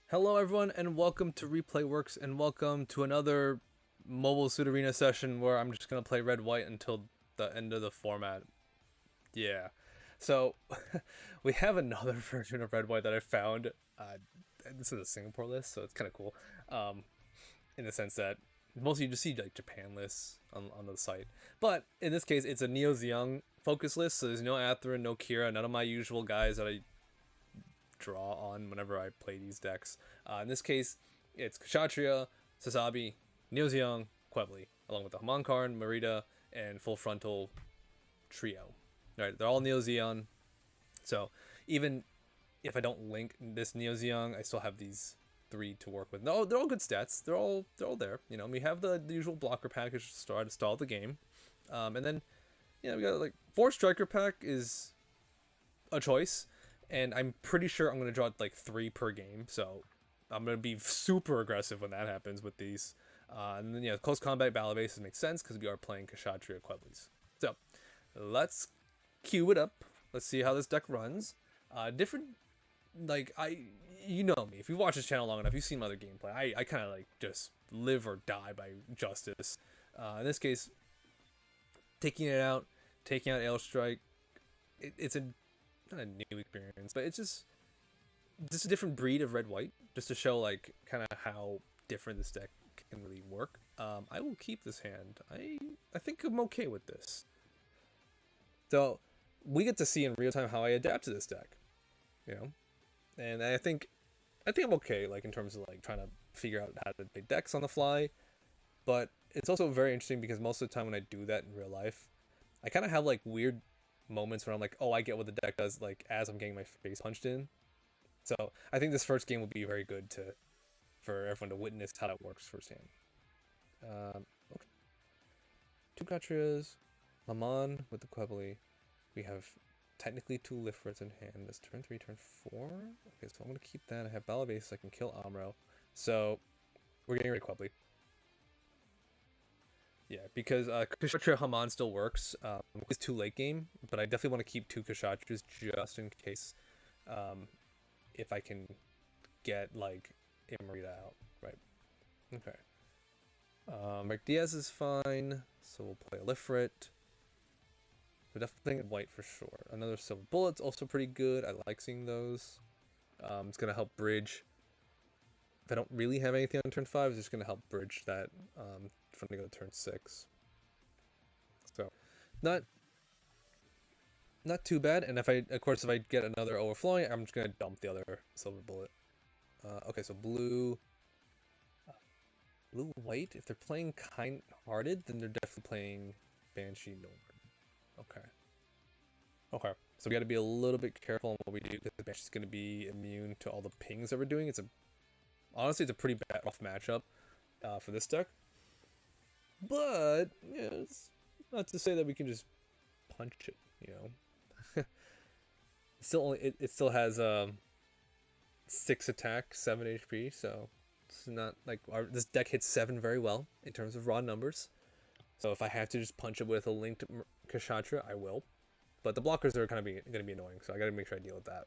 Hello everyone and welcome to ReplayWorks and welcome to another Mobile Suit Arena session where I'm just going to play red white until the end of the format. Yeah. So we have another version of red white that I found. This is a Singapore list, so it's kind of cool. In the sense that mostly you just see like Japan lists on the site. But in this case it's a Neo Zeon focus list, so there's no Athrun, no Kira, none of my usual guys that I draw on whenever I play these decks. In this case, it's Kshatriya, Sasabi, Neo Zeon, Quebly, along with the Hamankarn, Marita, and Full Frontal trio. Right, they're all Neo Zeon. So even if I don't link this Neo Zeon, I still have these three to work with. No, they're all good stats. They're all there. You know, we have the usual blocker package to start the game, and then we got like 4 striker pack is a choice. And I'm pretty sure I'm going to draw like 3 per game, so I'm going to be super aggressive when that happens with these. And then, close combat battle bases makes sense because we are playing Kshatriya Queblies. So, let's queue it up. Let's see how this deck runs. Different, you know me. If you watch this channel long enough, you've seen my other gameplay. I kind of like just live or die by justice. In this case, taking out Ale Strike, it's not a new experience, but it's just a different breed of red white, just to show like kind of how different this deck can really work. I will keep this hand. I think I'm okay with this. So we get to see in real time how I adapt to this deck, and I think I'm okay, like in terms of like trying to figure out how to make decks on the fly. But it's also very interesting because most of the time when I do that in real life, I kind of have like weird moments where I'm like, oh, I get what the deck does, like as I'm getting my face punched in. So I think this first game will be very good for everyone to witness how that works firsthand. Okay. 2 Kshatriyas, Maman with the Quebly. We have technically 2 Lifrits in hand. This turn 3, turn 4. Okay, so I'm gonna keep that. I have Battle Base, so I can kill Amro. So we're getting rid of Quebly. Yeah, because Kshatriya Haman still works. It's too late game, but I definitely want to keep 2 Kshatriyas just in case, if I can get like Marita out, right? Okay. Rick Diaz is fine, so we'll play a Lifrit. We're definitely white for sure. Another Silver Bullet's also pretty good. I like seeing those. It's gonna help bridge. If I don't really have anything on turn 5, it's just gonna help bridge that from to go to turn 6. So not too bad. And if I get another overflowing, I'm just gonna dump the other Silver Bullet. Okay, so blue white. If they're playing Kind Hearted, then they're definitely playing Banshee Norn. Okay, so we got to be a little bit careful on what we do because Banshee's gonna be immune to all the pings that we're doing. Honestly, it's a pretty rough matchup for this deck. But it's not to say that we can just punch it, it still has 6 attack, 7 HP, so it's not like this deck hits 7 very well in terms of raw numbers. So if I have to just punch it with a linked Kshatriya, I will. But the blockers are gonna be annoying, so I gotta make sure I deal with that.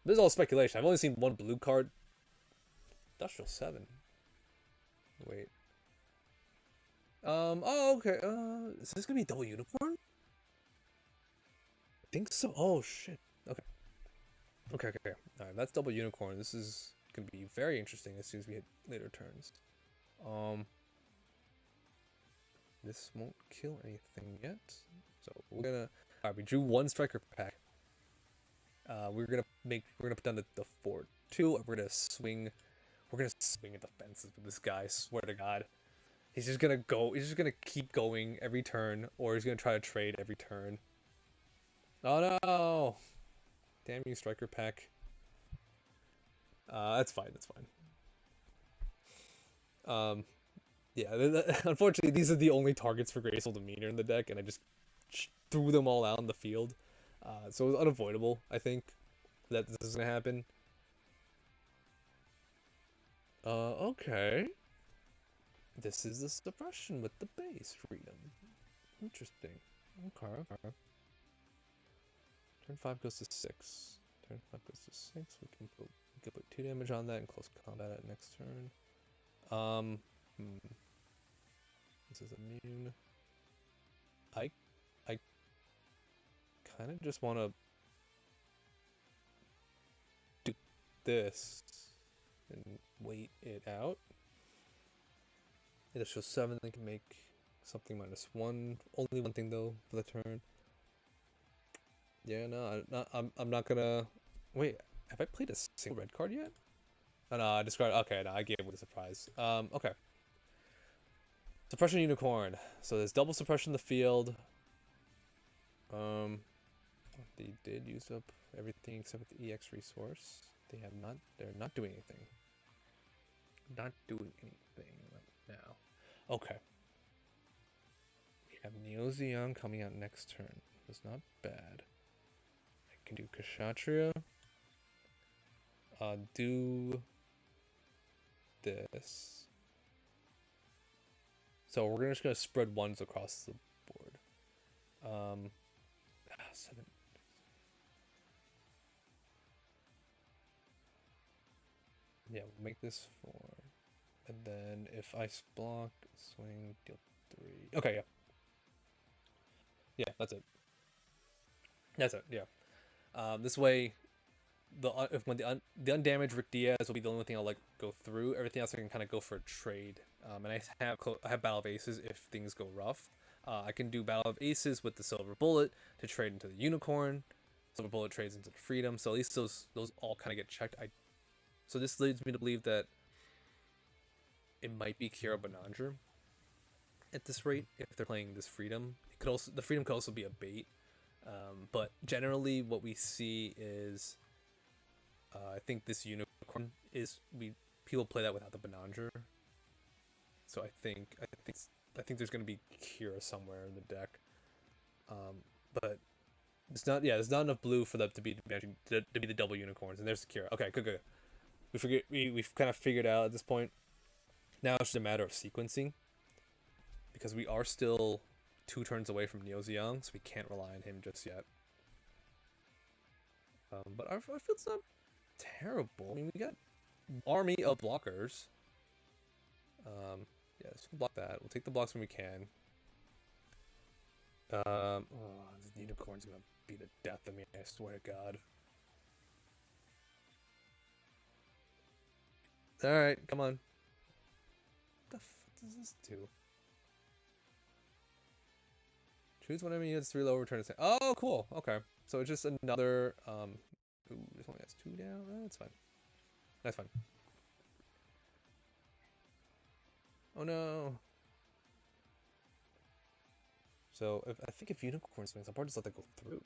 This is all speculation. I've only seen 1 blue card. Industrial 7. Wait. Oh, okay. Is this gonna be double unicorn? I think so. Oh, shit. Okay. Alright, that's double unicorn. This is gonna be very interesting as soon as we hit later turns. This won't kill anything yet. So we're gonna... Alright, we drew 1 striker pack. We're gonna put down the 4-2. We're gonna swing at the fences with this guy, swear to God. He's just gonna keep going every turn, or he's gonna try to trade every turn. Oh no! Damn you, striker pack. That's fine. Yeah, unfortunately, these are the only targets for Graceful Demeanor in the deck, and I just threw them all out in the field. So it was unavoidable, I think, that this is gonna happen. Okay. This is the suppression with the base freedom. Interesting. Okay. Turn 5 goes to 6. turn. That goes to 6. We can put 2 damage on that in close combat at next turn. This is immune. I kind of just want to do this and wait it out. It shows 7. They can make something -1. Only one thing though for the turn. Yeah, no, I'm not gonna wait. Have I played a single red card yet? Oh, no, I discarded. Okay, no, I gave it a surprise. Okay. Suppression Unicorn. So there's double suppression in the field. They did use up everything except for the EX resource. They're not doing anything. Not doing anything right now. Okay. We have Neo Zeon coming out next turn. That's not bad. I can do Kshatriya. Do this. So we're just gonna spread ones across the board. 7. Yeah, we'll make this 4. And then if I block, swing, deal 3. Okay, yeah. Yeah, that's it. That's it, yeah. This way, when the undamaged Rick Diaz will be the only thing I'll go through. Everything else I can kind of go for a trade. And I have Battle of Aces if things go rough. I can do Battle of Aces with the Silver Bullet to trade into the Unicorn. Silver Bullet trades into the Freedom. So at least those all kind of get checked. So this leads me to believe that it might be Kira Bonanza at this rate if they're playing this Freedom. The Freedom could also be a bait. But generally what we see is I think this Unicorn is people play that without the Bonanza. So I think there's gonna be Kira somewhere in the deck. But it's not there's not enough blue for them to be the double unicorns, and there's the Kira. Okay, good. We've kind of figured out at this point. Now it's just a matter of sequencing. Because we are still 2 turns away from Neo Zeon, so we can't rely on him just yet. But our field's not terrible. I mean, we got army of blockers. Yeah, let's block that. We'll take the blocks when we can. The unicorn's gonna be the death of me, I swear to God. Alright, come on. What the fuck does this do? Choose whenever you units 3 low, return to oh, cool. Okay. So it's just another ooh, this only has 2 down. That's fine. That's fine. Oh no. So I think if Unicorn swings, I'll probably just let that go through.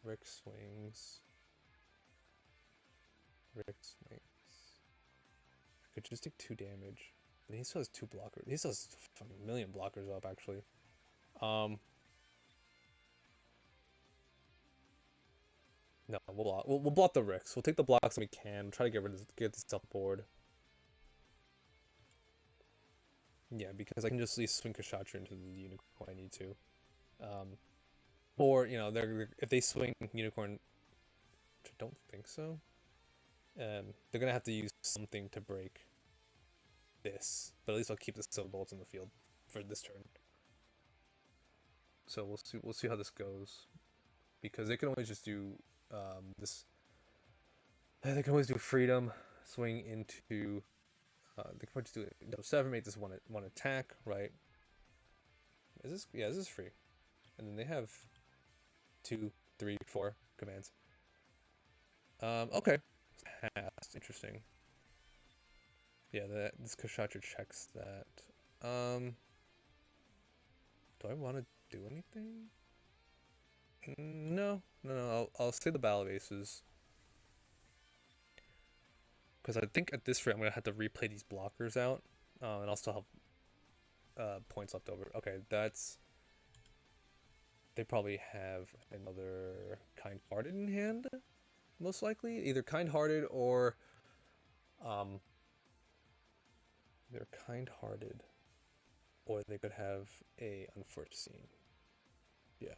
Rick swings. I could just take 2 damage. And he still has 2 blockers. He still has fucking a million blockers up, actually. No, we'll block. We'll block the Ricks. We'll take the blocks when we can. Try to get this up board. Yeah, because I can just at least swing Kshatriya into the Unicorn when I need to. Or, you know, if they swing Unicorn, which I don't think so, they're going to have to use something to break this. But at least I'll keep the Silver Bullets in the field for this turn. So we'll see how this goes. Because they can always just do this. They can always do Freedom, swing into. They can probably just do it. 7, make this one attack, right? This is free, and then they have 2, 3, 4 commands. Okay, that's interesting. Yeah, this Kshatriya checks that. Do I want to do anything? No. I'll say the Battle of Aces. Because I think at this rate, I'm going to have to replay these blockers out. And I'll still have points left over. Okay, that's... They probably have another Kind-Hearted in hand, most likely. Either Kind-Hearted or... They're Kind-Hearted. Or they could have a Unforeseen. Yeah.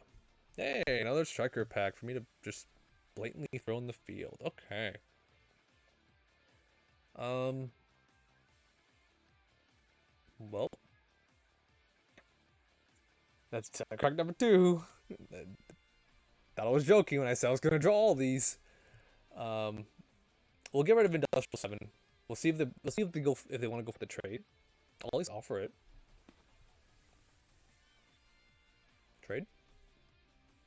Hey, another striker pack for me to just blatantly throw in the field. Okay. Well, that's crack number 2. Thought I was joking when I said I was gonna draw all these. Um, we'll get rid of Industrial 7. We'll see if they want to go for the trade. I'll at least offer it. Trade?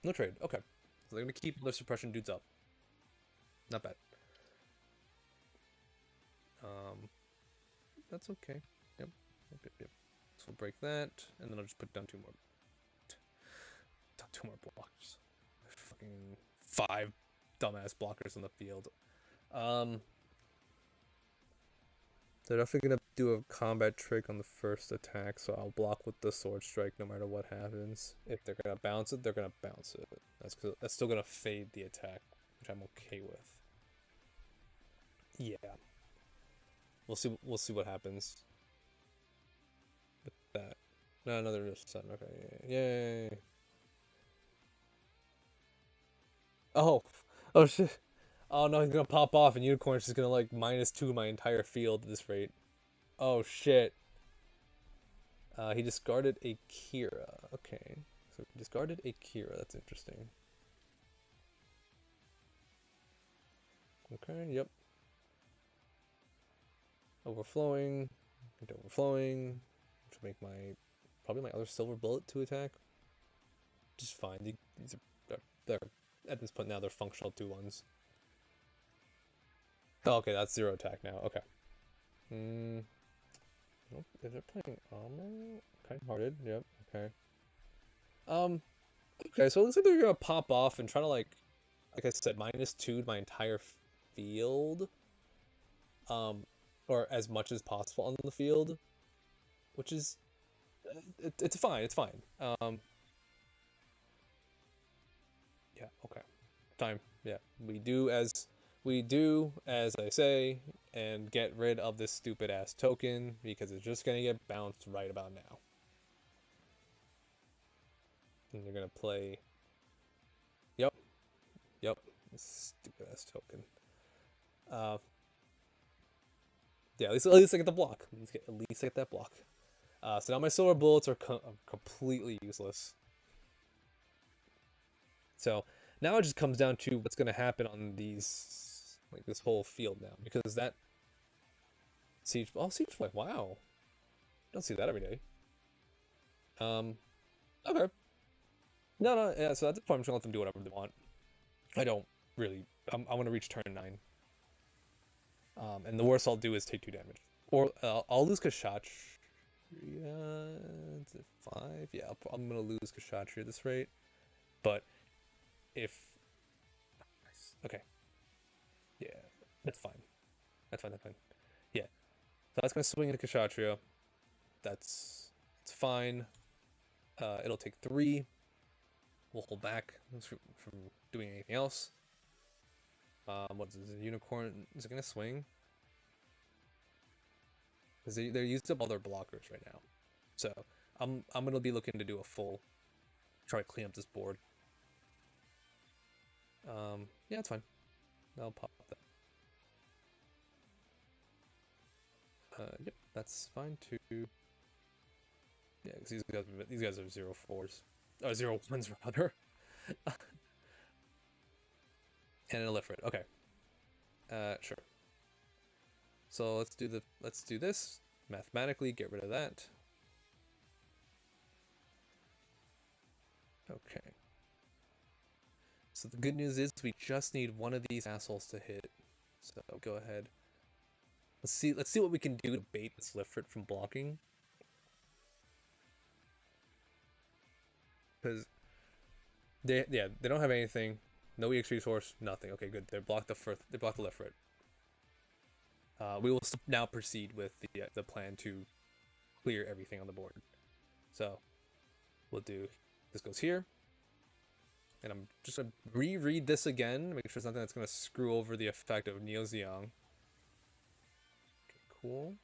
No trade. Okay. So they're gonna keep the suppression dudes up. Not bad. Um, that's okay. Yep. Yep. So we'll break that, and then I'll just put down 2 more. Down 2 more blockers. Fucking 5 dumbass blockers on the field. They're definitely gonna do a combat trick on the first attack, so I'll block with the sword strike no matter what happens. If they're gonna bounce it, they're gonna bounce it. That's still gonna fade the attack, which I'm okay with. Yeah. We'll see what happens with that. No, another sun. Okay. Yay. Oh. Oh shit. Oh no, he's gonna pop off and Unicorn's just gonna like -2 my entire field at this rate. Oh shit. He discarded a Kira. Okay. So he discarded a Kira. That's interesting. Okay, yep. Overflowing. And overflowing. Which will make probably my other silver bullet to attack. Just fine. These are they're at this point now they're functional 2-1s. Oh, okay, that's 0 attack now. Okay. Nope. Is it playing armor? Kind-hearted. Yep. Okay. Okay, so it looks like they're gonna pop off and try to like I said, -2 my entire field. Or as much as possible on the field, which is it's fine. It's fine. Yeah. Okay. Time. Yeah. We do as I say, and get rid of this stupid ass token because it's just gonna get bounced right about now. And they're gonna play. Yep. Yep. Stupid ass token. Yeah. At least I get the block. At least I get that block. So now my silver bullets are completely useless. So now it just comes down to what's going to happen on these, like this whole field now, because that siege play, wow, don't see that every day. Okay, no, yeah. So at this point, I'm just gonna let them do whatever they want. I don't really. I'm gonna reach turn 9. And the worst I'll do is take 2 damage, or I'll lose Kashatria. It's a 5. Yeah, I'm gonna lose Kashatria at this rate, but if okay, yeah, that's fine. That's fine. Yeah, so that's gonna swing into Kashatria. It's fine. It'll take 3. We'll hold back from doing anything else. What is this? Unicorn? Is it gonna swing? Because they're used up all their blockers right now. So I'm gonna be looking to do a full try to clean up this board. Yeah, it's fine. I'll pop that. Yep, that's fine too. Yeah, because these guys are 0-4s. Oh, 0-1s rather. And an Illithrid. Okay. Sure. So let's do this. Mathematically, get rid of that. Okay. So the good news is we just need one of these assholes to hit. So go ahead. Let's see what we can do to bait this Illithrid from blocking. Because they don't have anything. No EX resource, nothing. Okay, good. They blocked the Illithrid. We will now proceed with the plan to clear everything on the board. So we'll do this goes here, and I'm just gonna reread this again, make sure it's nothing that's gonna screw over the effect of Neo Zeon. Okay, cool.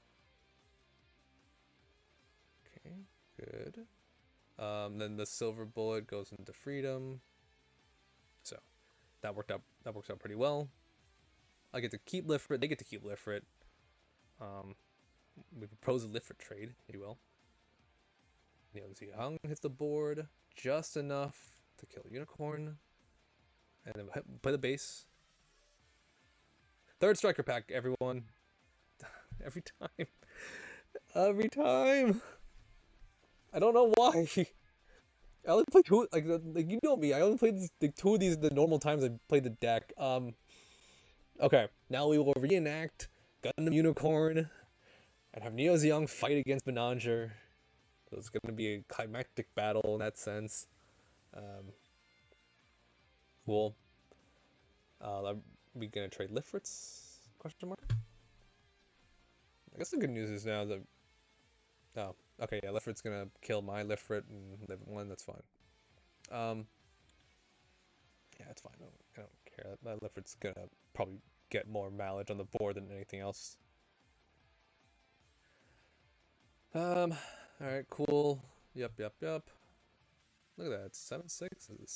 Okay, good. Then the silver bullet goes into freedom. that worked out. That works out pretty well. I get to keep Lifrit. They get to keep Lifrit. We propose a Lifrit trade, if you will. Neo Zeon hits the board just enough to kill Unicorn, and then play the base. Third striker pack, everyone. Every time. Every time. I don't know why. I only played two, like you know me. I only played like 2 of these the normal times I played the deck. Okay, now we will reenact Gundam Unicorn and have Neo Zeon fight against Menager. So it's gonna be a climactic battle in that sense. Cool. Are we gonna trade Lifrits? Question mark. I guess the good news is now that. Oh, okay, yeah, Lifrit's gonna kill my Lifrit and live 1. That's fine. Yeah, it's fine. I don't care. My Lifrit's gonna probably get more mileage on the board than anything else. Alright, cool. Yep. Look at that. It's 7-6. Is it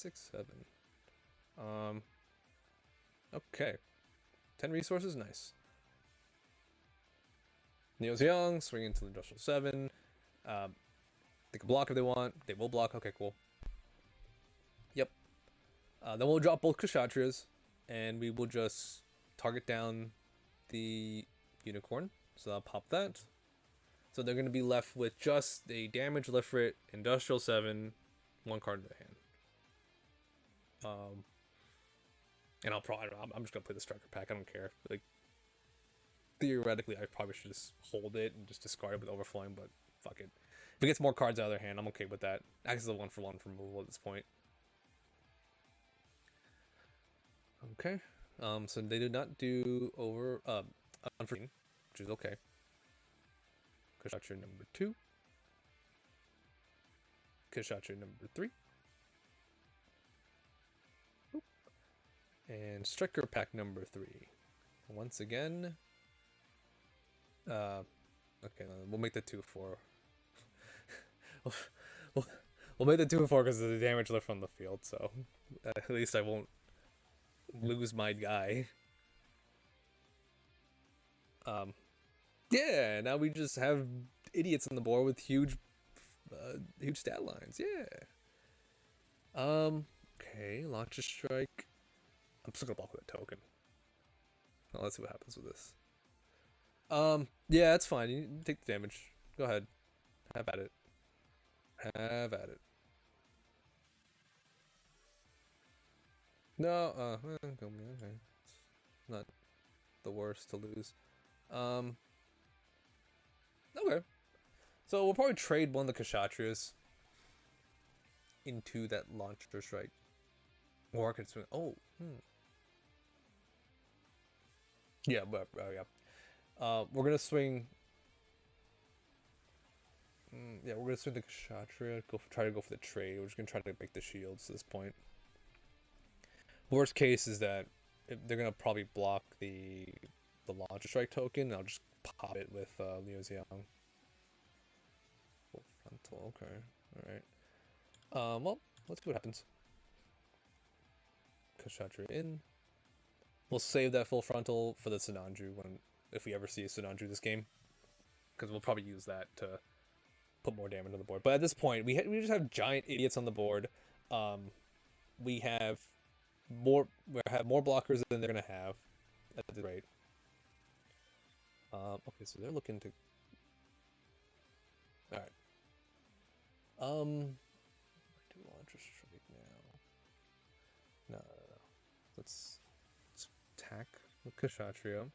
6-7? Okay. 10 resources, nice. Neo Zeon, swing into Industrial 7. They can block if they want. They will block. Okay, cool. Yep. Then we'll drop both Kshatriyas, and we will just target down the Unicorn. So I'll pop that. So they're going to be left with just a damage Lifrit, Industrial 7, 1 card in the hand. And I'm just going to play the striker pack. I don't care. Like, theoretically, I probably should just hold it and just discard it with overflowing, but fuck it. If it gets more cards out of their hand, I'm okay with that. Acts as a 1-for-1 for removal at this point. Okay. So they did not do over unforeseen, which is okay. Kshatriya number 2. Kshatriya number 3. Oop. And striker pack number 3. Once again. Okay, we'll make the 2-4. we'll make the 2-4 because of the damage left on the field, so at least I won't lose my guy. Yeah, now we just have idiots on the board with huge stat lines. Yeah. Okay, launch a strike. I'm still gonna block with a token. Well, let's see what happens with this. Yeah, it's fine. You take the damage. Go ahead. Have at it. Have at it. No, okay. Not the worst to lose. Okay. So we'll probably trade one of the Kshatriyas into that launcher strike. Or I could swing. Oh, yeah, but yeah. We're gonna swing. Yeah, we're gonna swing the Kshatriya. Try to go for the trade. We're just gonna try to make the shields at this point. Worst case is that they're gonna probably block the launcher strike token. I'll just pop it with Neo Zeon. Full frontal. Okay. All right. Well, let's see what happens. Kshatriya in. We'll save that full frontal for the Sinanju if we ever see a Sinanju this game, because we'll probably use that to put more damage on the board. But at this point, we just have giant idiots on the board. We have more blockers than they're gonna have at the rate. Okay, so they're looking to. All right. Do launcher strike now. No. Let's attack with Kshatriya.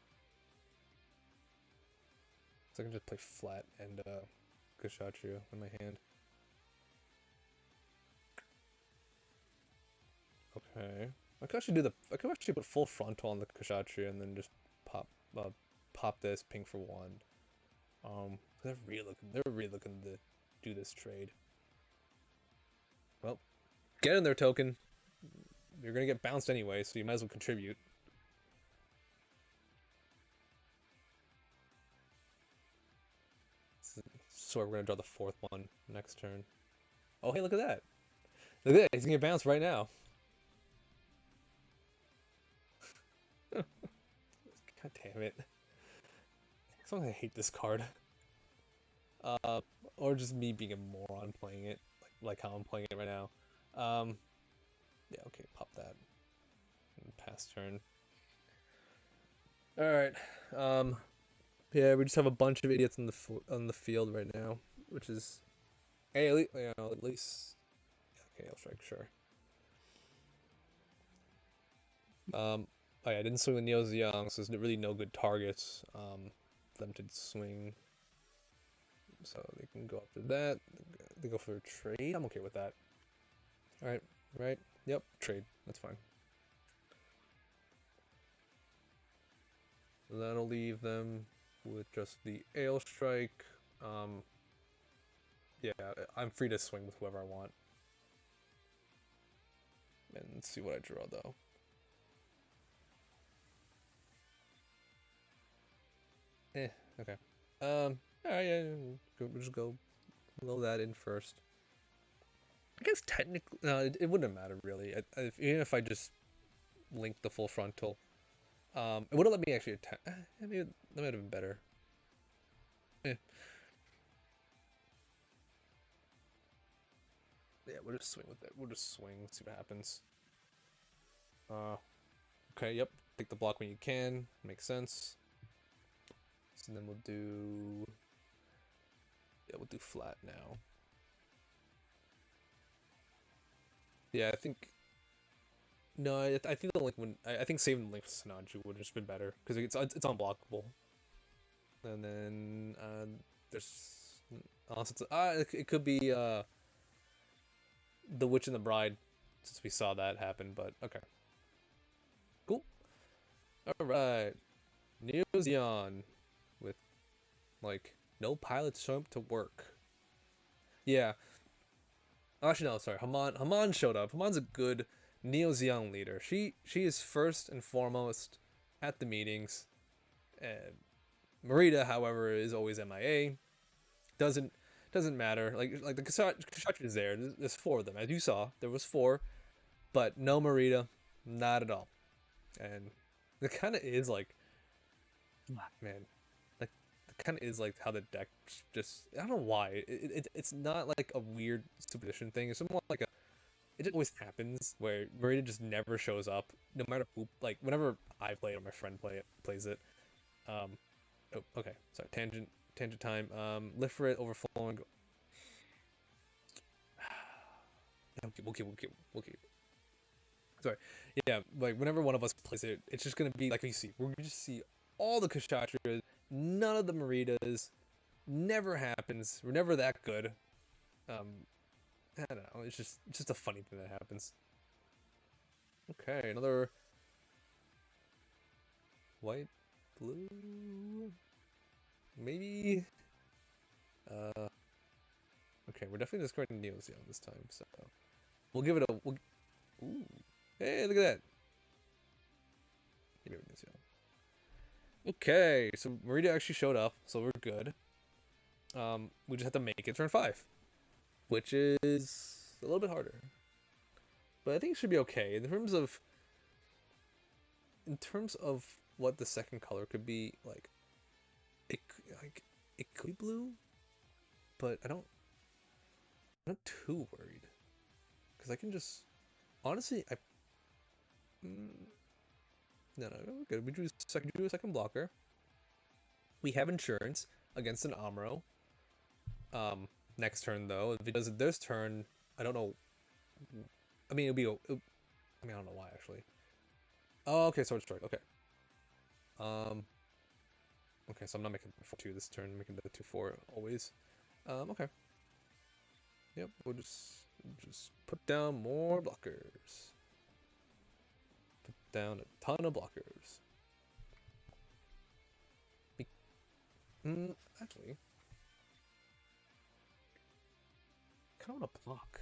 So I can just play flat and Kshatriya in my hand. Okay. I could actually put full frontal on the Kshatriya and then just pop this, ping for 1. They're really looking to do this trade. Well, get in there, token. You're gonna get bounced anyway, so you might as well contribute. So we're gonna draw the 4th one next turn. Oh, hey, look at that! Look at that! He's gonna get bounced right now. God damn it. Sometimes I hate this card. Or just me being a moron playing it, like how I'm playing it right now. Yeah, okay, pop that. Pass turn. All right. Yeah, we just have a bunch of idiots on the field right now, which is, hey, at least, okay, I'll strike, sure. Oh yeah, I didn't swing with Neo Zeon, so there's really no good targets for them to swing. So they can go after that. They go for a trade. I'm okay with that. All right, right? Yep, trade. That's fine. That'll leave them with just the Ale Strike. Yeah, I'm free to swing with whoever I want. And let's see what I draw though. Okay. Alright, yeah, we'll just go blow that in first. I guess technically, no, it wouldn't matter really. Even if I just link the full frontal, it wouldn't let me actually attack. Maybe that might have been better. Eh. Yeah, we'll just swing with it. We'll just swing, see what happens. Okay, yep. Take the block when you can. Makes sense. So then we'll do. Yeah, we'll do flat now. Yeah, I think. No, I think the link when I think saving the link for Sanaju would have just been better because it's unblockable. And then there's also it could be the Witch and the Bride, since we saw that happen. But okay, cool. All right, Neo Zeon with like no pilots showing up to work. Yeah, actually no, sorry. Haman showed up. Haman's a good Neo Zeon leader. She is first and foremost at the meetings. Marita, however, is always MIA. Doesn't matter. Like the construction is there. There's four of them, as you saw. There was four, but no Marita, not at all. And it kind of is like, man, like it kind of is like how the deck just I don't know why it's not like a weird superstition thing. It's more like it just always happens where Marita just never shows up, no matter who. Like whenever I play it or my friend plays it. Oh, okay, sorry, tangent time. Lift for it, overflowing. We'll keep. Sorry. Yeah, like whenever one of us plays it, it's just gonna be like you see. We're gonna just see all the Kshatriyas, none of the Maritas. Never happens. We're never that good. I don't know. It's just a funny thing that happens. Okay, another white, blue, maybe. Okay, we're definitely discarding Neo Zeon this time, so we'll give it a. Ooh, hey, look at that. Maybe Neo Zeon. Okay, so Marita actually showed up, so we're good. We just have to make it turn 5, which is a little bit harder, but I think it should be okay in terms of what the second color could be. It it could be blue, but I'm not too worried because I can just honestly no, we're good. We drew a second blocker. We have insurance against an Amuro. Next turn though, if it does it this turn, I don't know. I mean, I mean, I don't know why actually. Oh, okay, sword strike. Okay. Okay, so I'm not making 4-2 this turn. I'm making the 2-4 always. Okay. Yep, we'll just put down more blockers. Put down a ton of blockers. Actually, I kind of want to block.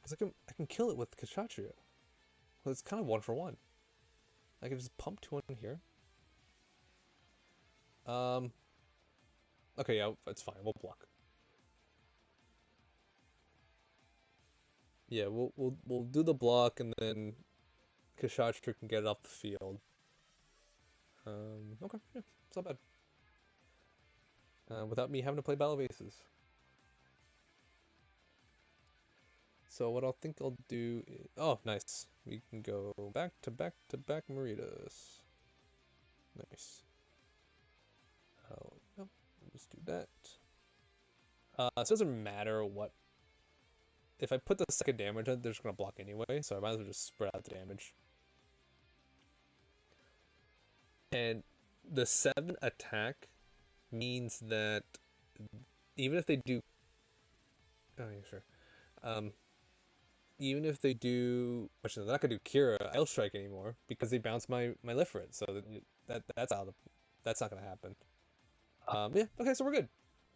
Because I can kill it with Kshatriya. Well, it's kind of 1 for 1. I can just pump 2 in here. Okay, yeah, it's fine. We'll block. Yeah, we'll do the block and then Kshatriya can get it off the field. Okay, yeah, it's not bad. Without me having to play Battle of Aces. So what I'll do is, oh, nice. We can go back to back to back Maritas. Nice. Oh, no, let's do that. So it doesn't matter what. If I put the second damage on, they're just gonna block anyway, so I might as well just spread out the damage. And the 7 attack means that even if they do, oh yeah, sure. Even if they do, which they're not gonna do Kira, I'll strike anymore because they bounce my Lifrit, so that's out of, that's not gonna happen. Yeah, okay, so we're good.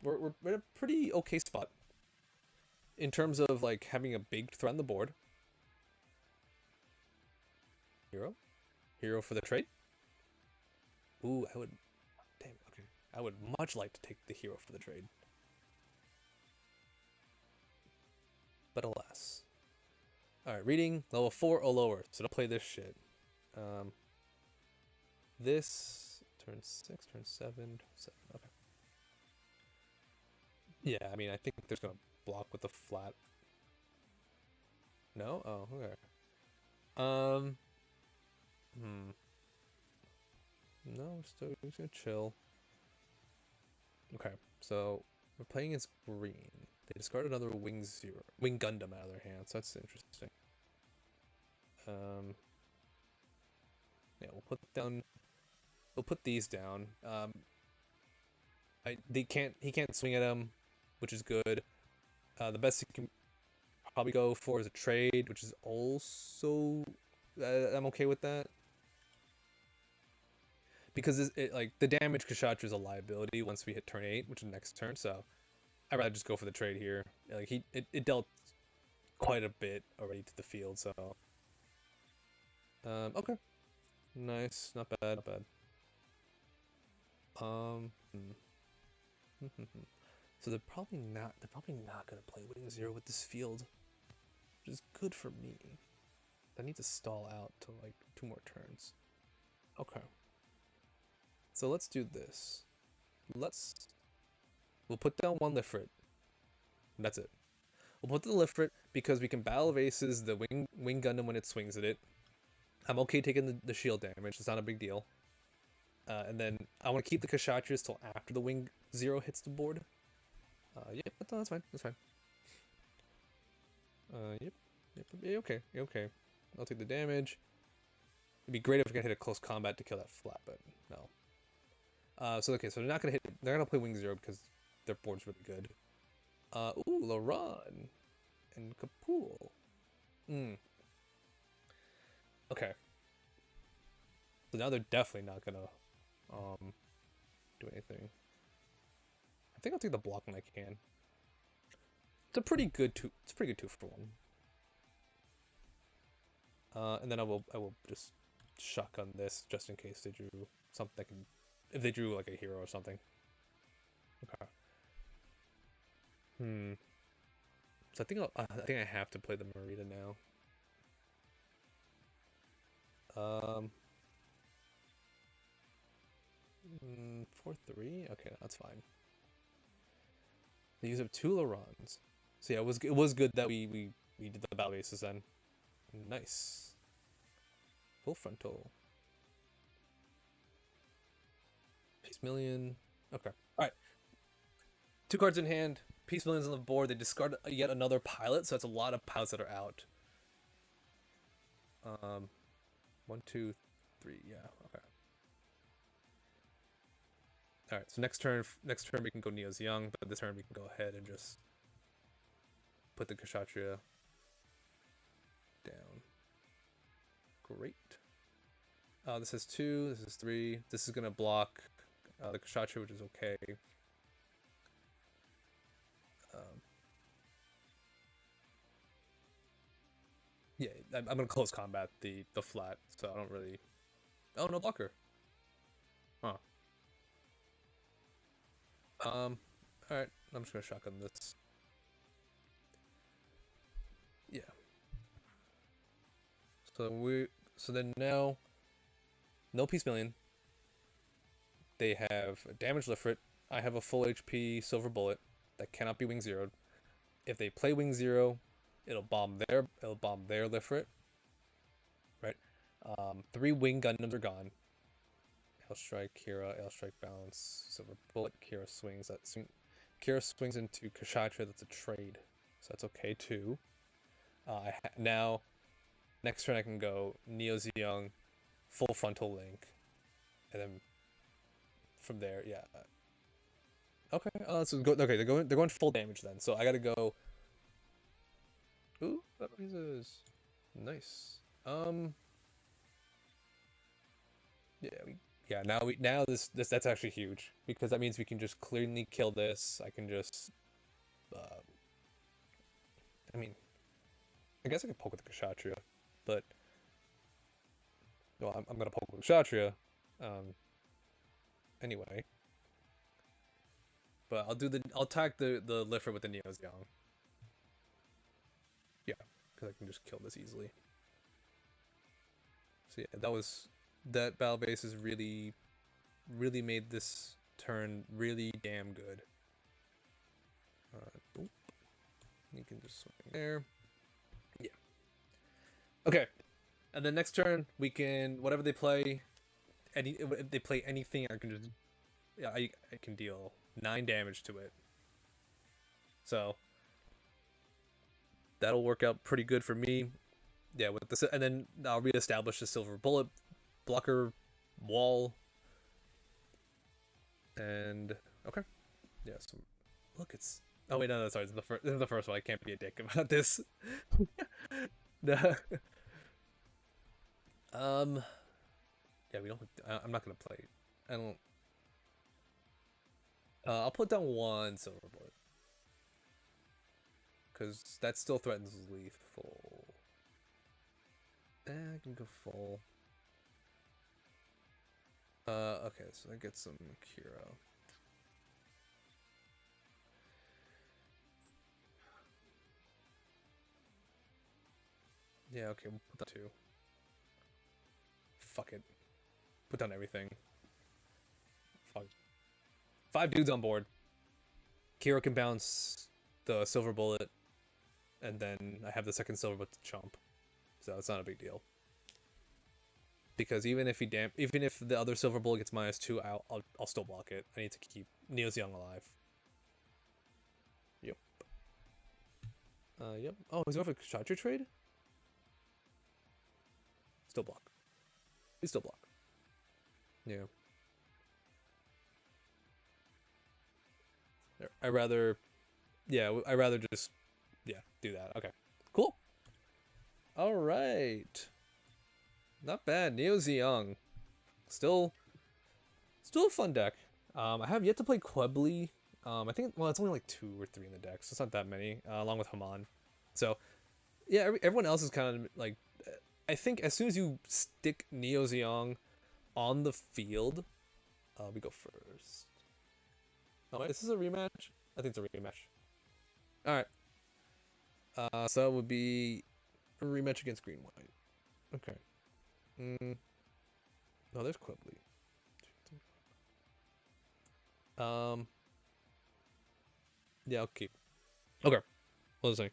We're in a pretty okay spot in terms of like having a big threat on the board. Hero for the trade. Ooh, I would, damn, okay, I would much like to take the hero for the trade, but alas. All right, reading level 4 or lower, so don't play this shit. This turn 6, turn 7, turn 7. Okay. Yeah, I mean, I think there's gonna block with the flat. No? Oh, okay. No, we're just gonna chill. Okay, so we're playing as green. They discard another Wing Gundam out of their hands, so that's interesting. Yeah, we'll put these down. He can't swing at them, which is good. The best he can probably go for is a trade, which is also I'm okay with that. Because like the damage Kshatriya is a liability once we hit turn 8, which is next turn, so I'd rather just go for the trade here. Like it dealt quite a bit already to the field, so okay. Nice, not bad, not bad. So they're probably not gonna play Wing Zero with this field, which is good for me. I need to stall out to like 2 more turns. Okay. So let's do this. We'll put down 1 Lifrit. That's it. We'll put the Lifrit because we can Battle of Aces the Wing Gundam when it swings at it. I'm okay taking the shield damage. It's not a big deal. And then I want to keep the Kshatriyas till after the Wing Zero hits the board. Yep, that's fine. That's fine. Yep. You're okay. You're okay. I'll take the damage. It'd be great if we could hit a close combat to kill that flat, but no. So okay, so they're not gonna hit. They're gonna play Wing Zero because their board's really good. Ooh, Laran and Kapul. Okay. So now they're definitely not gonna do anything. I think I'll take the block when I can. It's a pretty good 2. It's a pretty good 2 for 1. And then I will just shotgun this just in case they drew something that can, if they drew like a hero or something. Okay. So I think I have to play the Marita now. 4-3. Okay, that's fine. They use up 2 Larons. So yeah, it was good that we did the battle bases then. Nice. Full frontal. Peace Million. Okay. Alright. 2 cards in hand. Peace Million's on the board. They discard yet another pilot, so that's a lot of pilots that are out. 1, 2, 3. Yeah, okay. Alright, so next turn we can go Neo Zeon, but this turn we can go ahead and just put the Kshatriya down. Great. This is 2, this is 3. This is gonna block the Kshatriya, which is okay. Yeah, I'm gonna close combat the flat, so I don't really. Oh, no blocker. Huh. Alright, I'm just gonna shotgun this. Yeah. So then now, no Peace Million. They have a damage Lifrit. I have a full HP Silver Bullet that cannot be Wing Zeroed. If they play Wing Zero, it'll bomb their Lifrit. Right? 3 Wing Gundams are gone. Hail Strike, Kira, Hail Strike, Bounce, Silver Bullet, Kira swings. Kira swings into Kshatriya. That's a trade, so that's okay too. Now, next turn I can go Neo Zeon, full frontal link, and then from there, yeah. Okay, so go. Okay, they're going full damage then. So I gotta go. Ooh, that raises. Nice. Now this that's actually huge because that means we can just cleanly kill this. I can just. I mean, I guess I could poke with the Kshatriya, but no, I'm gonna poke with Kshatriya. Anyway, but I'll attack the Lifter with the Neo Zeon. Yeah, because I can just kill this easily. So yeah, that battle base has really made this turn really damn good. Boop. You can just swing there. Yeah. Okay. And then next turn we can whatever they play. If they play anything, I can just I can deal 9 damage to it. So that'll work out pretty good for me. Yeah, with this, and then I'll reestablish the Silver Bullet blocker wall. And okay, yeah. So look, it's no, sorry, this is the first one. I can't be a dick about this. No. Yeah, we don't. I'm not gonna play. I don't. I'll put down 1 Silver Bullet because that still threatens lethal. I can go full. Okay, so I get some Kira. Yeah, okay, we'll put that 2. Fuck it. Put down everything. Fuck. 5 dudes on board. Kira can bounce the Silver Bullet, and then I have the second Silver Bullet to chomp. So it's not a big deal. Because even if the other Silver Bullet gets -2, I'll still block it. I need to keep Neo Zeon alive. Yep. Yep. Oh, is it over Kshatriya trade? Still block. We still block. Yeah. I'd rather just do that. Okay. Cool. All right. Not bad. Neo Zeon. Still a fun deck. I have yet to play Quebly. I think it's only like 2 or 3 in the deck, so it's not that many, along with Haman. So yeah, everyone else is kind of like, I think as soon as you stick Neo Zeon on the field, we go first. Oh wait, is this a rematch? I think it's a rematch. Alright. So it would be a rematch against Green White. Okay. No, there's Quebly. Yeah, I'll keep. Okay. What was I saying?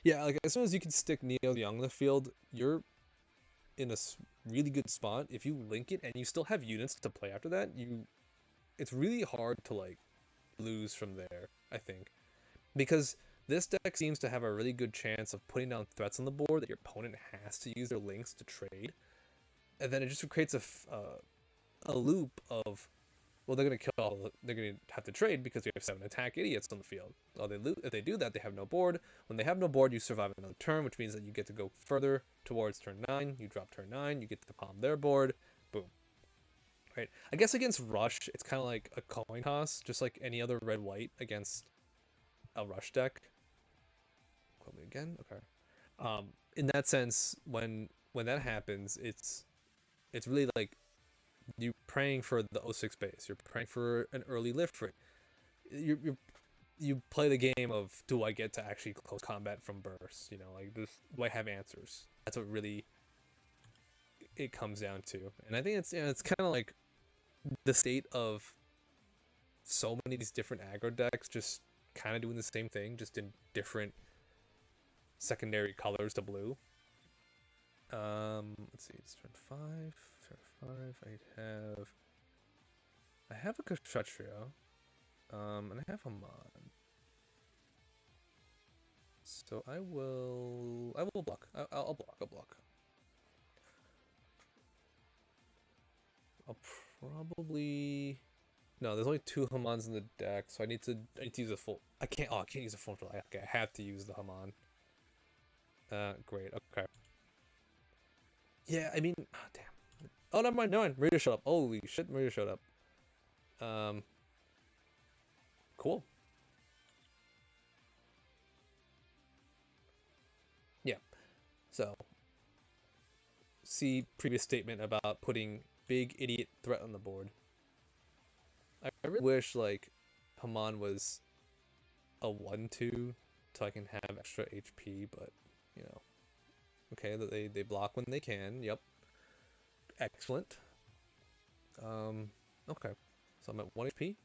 Yeah, like as soon as you can stick Neo Zeon on the field, you're in a really good spot. If you link it and you still have units to play after that, it's really hard to like lose from there, I think, because this deck seems to have a really good chance of putting down threats on the board that your opponent has to use their links to trade, and then it just creates a loop of, well, they're gonna have to trade because we have 7 attack idiots on the field. Well, if they do that, they have no board. When they have no board, you survive another turn, which means that you get to go further towards turn 9. You drop turn 9, you get to palm their board. Boom. Right. I guess against Rush, it's kind of like a coin toss, just like any other red-white against a Rush deck. Quote me again. Okay. In that sense, when that happens, it's really like you praying for the 06 base. You're praying for an early lift rate. You play the game of, do I get to actually close combat from burst? You know, like this. Do I have answers? That's what really it comes down to. And I think it's kind of like the state of so many of these different aggro decks just kind of doing the same thing, just in different secondary colors to blue. Let's see, it's turn 5. Turn 5, I have a Kshatriya, and I have Haman. So I will block. I'll block. I'll probably... No, there's only 2 Hamans in the deck, so I need to use a full... I can't use a full... Okay, I have to use the Haman. Great, okay. Yeah, I mean... Oh, damn. Oh, never mind, Marita showed up. Holy shit, Marita showed up. Cool. Yeah, so... See previous statement about putting big idiot threat on the board. I really wish, like, Haman was a 1/2 so I can have extra HP, but, you know. Okay, they block when they can. Yep. Excellent. Okay. So I'm at 1 HP.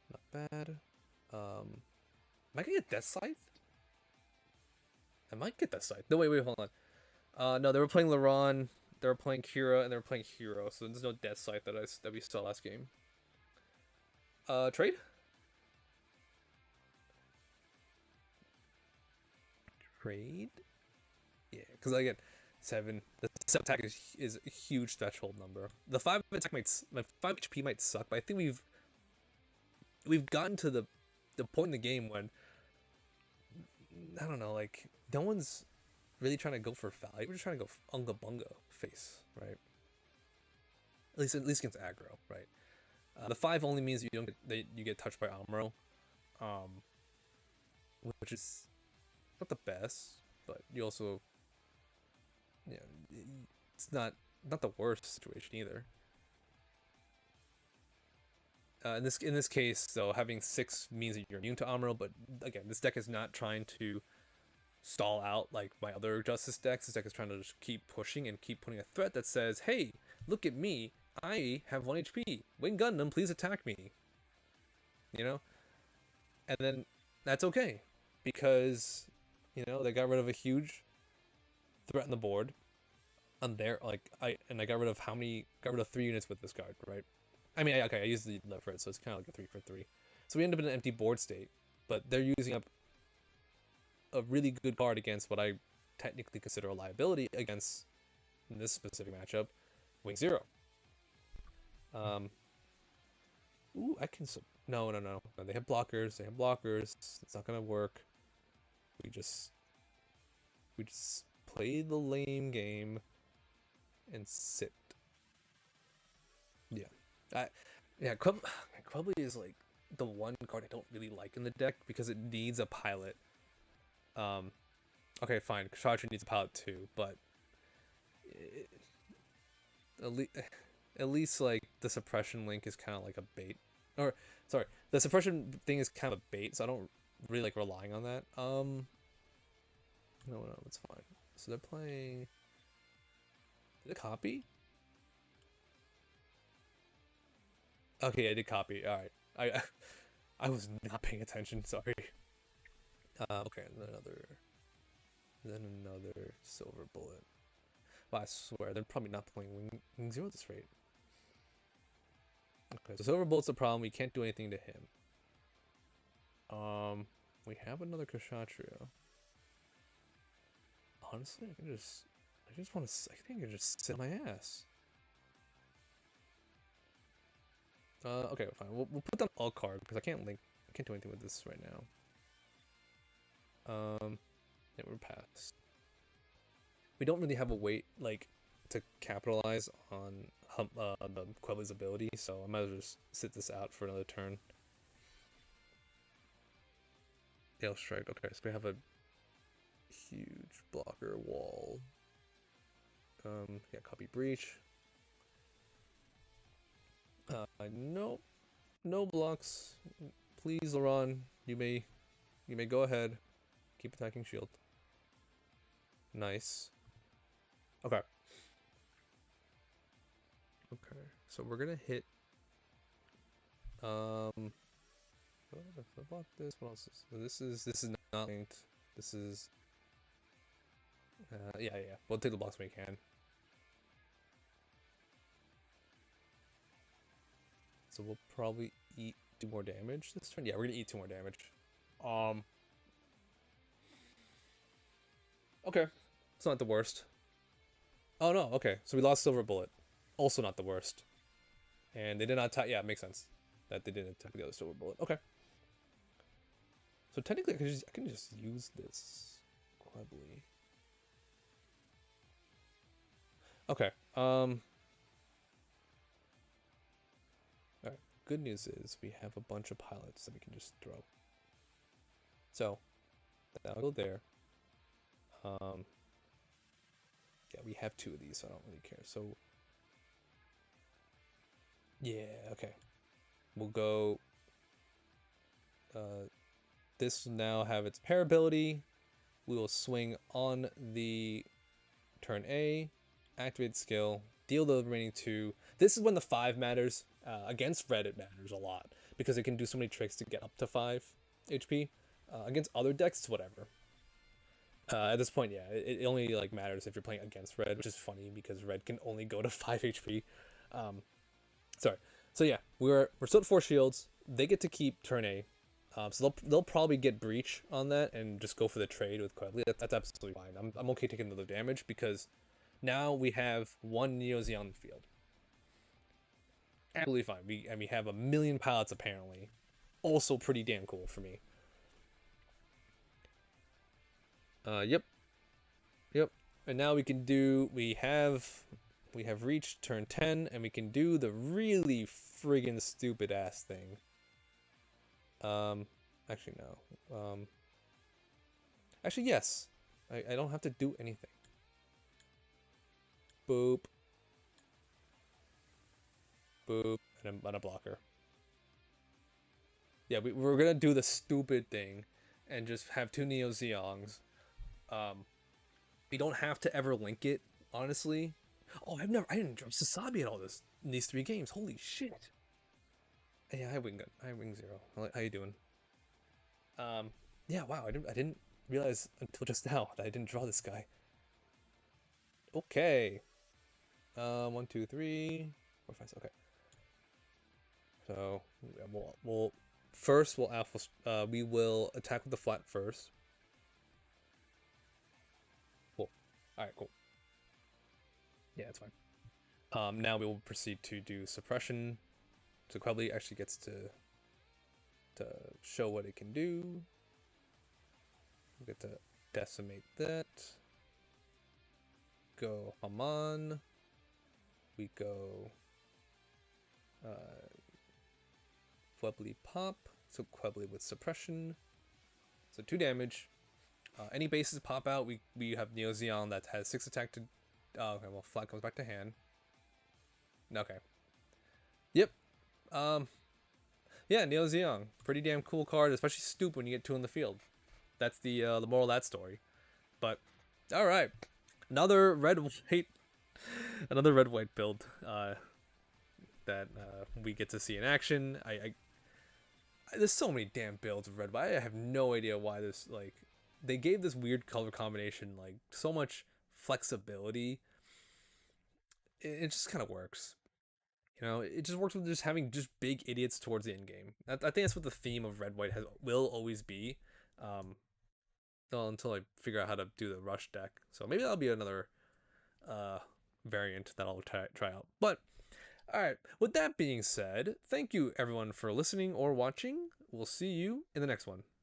Not bad. Am I gonna get Death Scythe? I might get Death Scythe. No, wait, hold on. No, they were playing Laron, they were playing Kira, and they were playing Hero, so there's no Death Scythe that we saw last game. Trade? Trade? Yeah, because again, 7. The 7 attack is a huge threshold number. The 5 attack my 5 HP might suck, but I think we've gotten to the point in the game when, I don't know, like, no one's really trying to go for value. We're just trying to go unga bunga face, right? At least against aggro, right? The 5 only means you get touched by Amuro, which is not the best, but you also, yeah, it's not the worst situation either. In this case, though, having 6 means that you're immune to Amuro, but again, this deck is not trying to stall out like my other Justice decks. This deck is trying to just keep pushing and keep putting a threat that says, hey, look at me, I have 1 HP. Wing Gundam, please attack me. You know? And then that's okay, because, you know, they got rid of a huge threat on the board. On there, like, I got rid of 3 units with this card, right? I mean, I used the left for it, so it's kind of like a 3 for 3. So we end up in an empty board state, but they're using up a really good card against what I technically consider a liability against, in this specific matchup, Wing Zero. Ooh, I can... No, they have blockers. It's not gonna work. We just play the lame game and sit. Yeah. Quebly is like the one card I don't really like in the deck because it needs a pilot. Okay, fine. Kshatriya needs a pilot too, but at least like the suppression link is kind of like a bait. Or sorry, the suppression thing is kind of a bait, so I don't really like relying on that. No, it's fine. So they're playing. Did it copy? Okay, I did copy. All right, I was not paying attention. Sorry. Okay, then another silver bullet. Well, I swear they're probably not playing Wing Zero at this rate. Okay, so silver bullet's a problem. We can't do anything to him. We have another Kshatriya. Honestly, I think I can just sit on my ass. Okay, fine. We'll put down all card because I can't do anything with this right now. Yeah, we're past. We don't really have a way like to capitalize on the Quebly's ability, so I might as well just sit this out for another turn. Gale Strike. Okay, so we have a huge blocker wall. Yeah, copy breach. No blocks. Please, Laron, you may go ahead. Keep attacking shield. Nice. Okay. So we're gonna hit. What if I block this? What else this is not linked. This is. Yeah. We'll take the blocks when we can. So we'll probably eat 2 more damage this turn. Yeah, we're gonna eat 2 more damage. Okay, it's not the worst. Oh no, okay. So we lost Silver Bullet. Also not the worst. And they did not attack. Yeah, it makes sense that they didn't attack the other Silver Bullet. Okay. So technically, I can just use this Quebly. Okay. All right. Good news is we have a bunch of pilots that we can just throw. So that'll go there. Yeah, we have 2 of these, so I don't really care. So yeah, okay. We'll go. This will now have its pair ability. We will swing on the turn A, activate skill, deal the remaining 2. This is when the 5 matters. Against red, it matters a lot because it can do so many tricks to get up to 5 HP. Against other decks, it's whatever. At this point, yeah, it only like matters if you're playing against red, which is funny because red can only go to 5 HP. Sorry. So yeah, we're still at 4 shields. They get to keep turn A. So they'll probably get breach on that and just go for the trade with Quebly. That's absolutely fine. I'm okay taking the damage because now we have 1 Neo Zeon on the field. Absolutely fine. We have a million pilots apparently. Also pretty damn cool for me. Yep. And now we can do. We have reached turn 10, and we can do the really friggin' stupid ass thing. Actually no. Actually yes. I don't have to do anything. Boop. Boop. And a blocker. Yeah, we're gonna do the stupid thing and just have 2 Neo Zeons. We don't have to ever link it, honestly. Oh, I didn't drop Sasabi at all in these 3 games. Holy shit. Yeah, I wing zero. How you doing? Yeah, wow, I didn't realize until just now that I didn't draw this guy. Okay. 1, 2, 3, 4, 5, 6. Okay. So we'll first we'll alpha. We will attack with the flat first. Cool. All right, cool. Yeah, it's fine. Now we will proceed to do suppression. So Quebly actually gets to show what it can do. We get to decimate that. Go Haman. We go Quebly pop. So Quebly with suppression. So 2 damage. Any bases pop out. We have Neo Zeon that has 6 attack to. Oh, okay. Well, flat comes back to hand. Okay. Yep. Yeah, Neo Zeon, pretty damn cool card, especially stupid when you get 2 in the field. That's the moral of that story. But all right, another red white build that we get to see in action. There's so many damn builds of red white. I have no idea why this they gave this weird color combination so much flexibility. It just kind of works. You know, it just works with just having just big idiots towards the end game. I think that's what the theme of red white will always be, until I figure out how to do the rush deck. So maybe that'll be another variant that I'll try out. But all right, with that being said, thank you everyone for listening or watching. We'll see you in the next one.